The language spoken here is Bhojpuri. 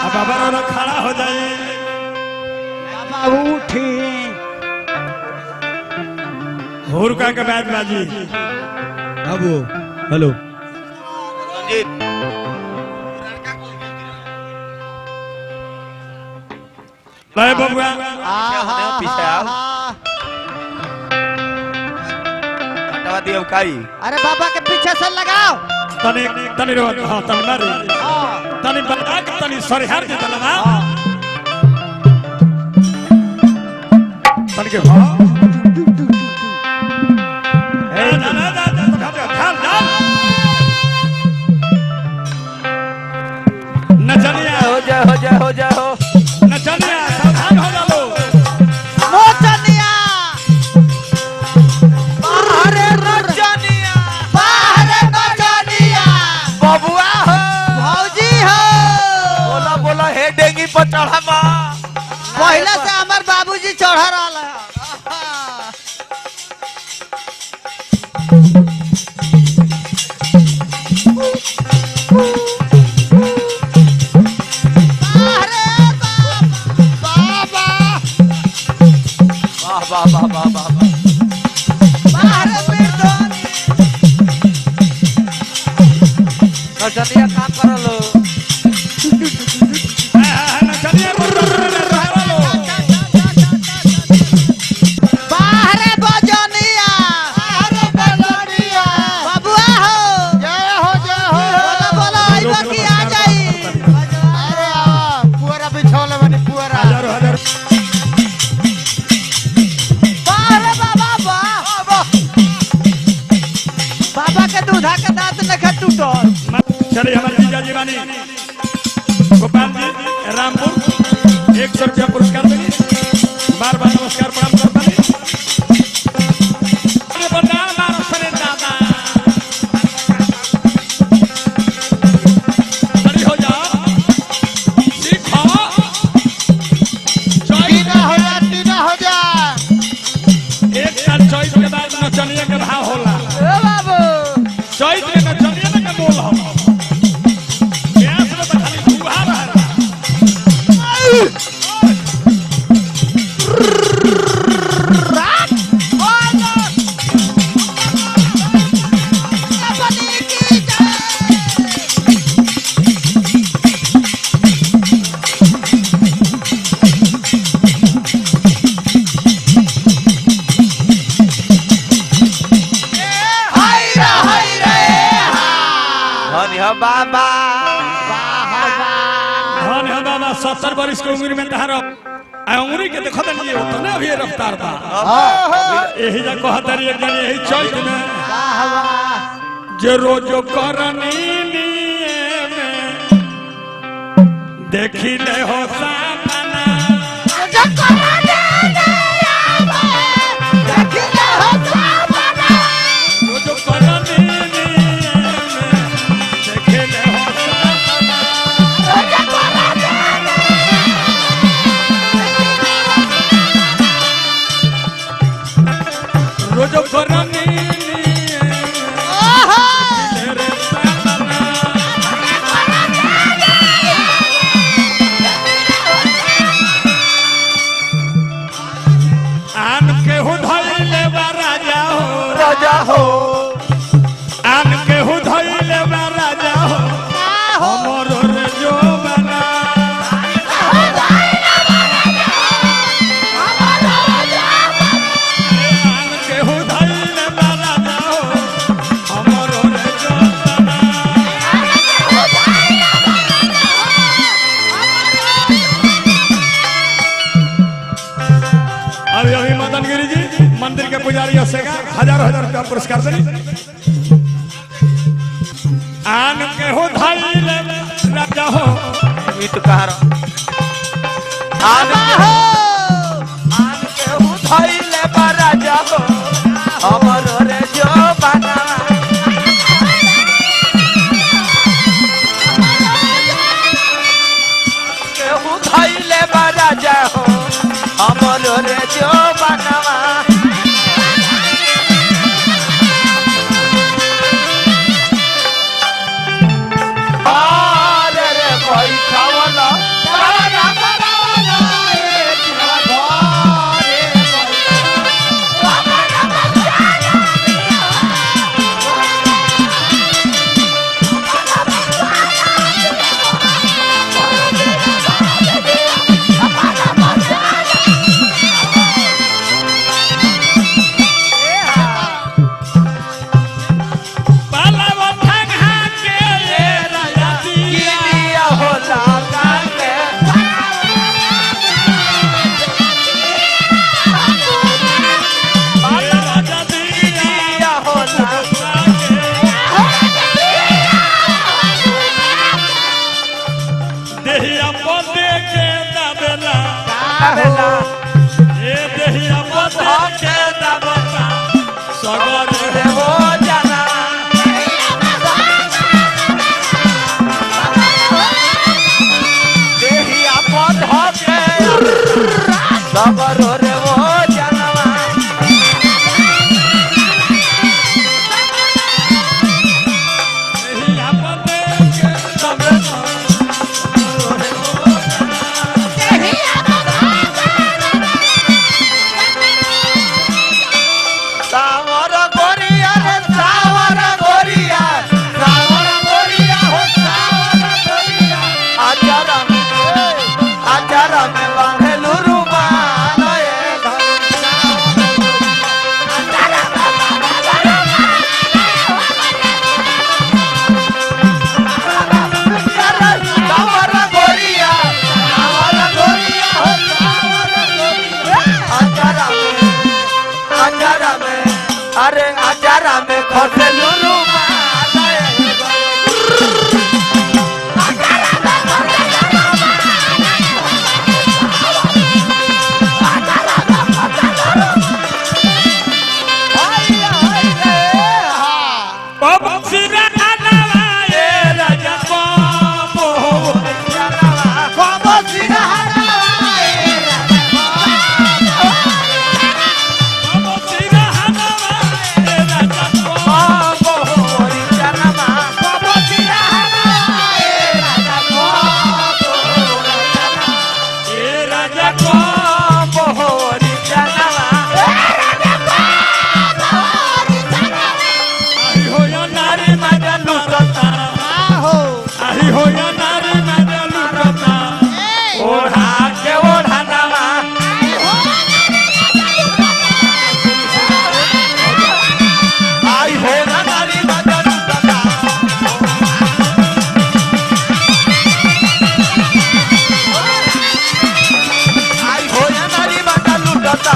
अब बाबा खड़ा हो जाए बाबा उठी हुरका के बाद बाजी बाबू हेलो ले बबुआ पीछे आओ हटवा दियो काई। अरे बाबा के पीछे से लगाओ तनी तनी रो हां तनी मारी तनी बता के तनी सरहार दे दलवा तनी के हां ए ना ना ना ढाल ढाल नचनिया हो जा हो नचनिया सावधान हो जा लो नचनिया अरे रजनिया बाहर नचनिया बबुआ हो भौजी हो बोला बोला हे डेंगी पर चढ़ा बा पहले से हमार बाबूजी चढ़ा रहा है वाह वाह वाह वाह वाह रजनिया का करलो नचनिया बोल रहा लो बाहर बजनिया बबुआ हो बोला बोला आइबा की आ जाई पुअरा बिछौले बनी पुअरा हजार बाहर बाबा बाबा के दूधा के दांत नखा टूटल चलिए हमारे जीजा जी बानी गोपाल जी रामपुर 100 रुपया पुरस्कार देंगे बार बार नमस्कार प्रणाम करता है अरे बता मारो सरे दादा खड़ी हो जाओ सीखो टीना हो जा एक साल चॉइस के बाद नचनिया के भाव होला ए बाबू चॉइस में नचनिया ना के बोल हम प्यास में तो खाली धुआ रहा धनी हो बाबा धन है बाबा 70 वर्ष की उम्र में तहार उंगली के देखो तो नहीं होता ना अभी रफ्तार बा यही जा कहतरी एक जन यही चौथ में जे रोजो करनी में देखी ले हो सामना रोजो करनी में देखी ले हो सामना रोजो करनी तेरे सामना आन के हो धइले बा राजा हो आन के हो धइले बा राजा हो हमरो रे जो बना आन के हो धइले बा राजा हो हमरो रे जो बना अभी अभी मदन गिरी जी मंदिर के पुजारी हसेगा हजारों हजार रुपया पुरस्कार देंगे आन के हो धइले राजा हो मीत कहार आन के उठैले बा राजा हो हमरो रे जो बना के उठैले बा राजा हो हमरो रे जो बनवा अरे रे बैठावला देहिया पदे के दाबेला दाबेला ए देहिया पदे के दाबेला सगर रे वो जाना देहिया पद के सबर रे वो जानवा देहिया पदे के दाबेला सावर गोरिया रे सावर गोरिया हो सावर गोरिया आचारा में बांधेलु रुमाल ए सावर गोरिया हो सावर गोरिया आचारा में अरे आचारा में खसेलु रुमाल पबसिरा हलवा ए राजा पापो पबसिरा हलवा ए राजा पापो ए राजा पापो आई हो या नारी मजा लुटता आई हो या नारी मजा लुटता ओढ़ा के ओढ़ानावा आई हो ना नारी मजा लुटता आई हो या नारी मजा लुटता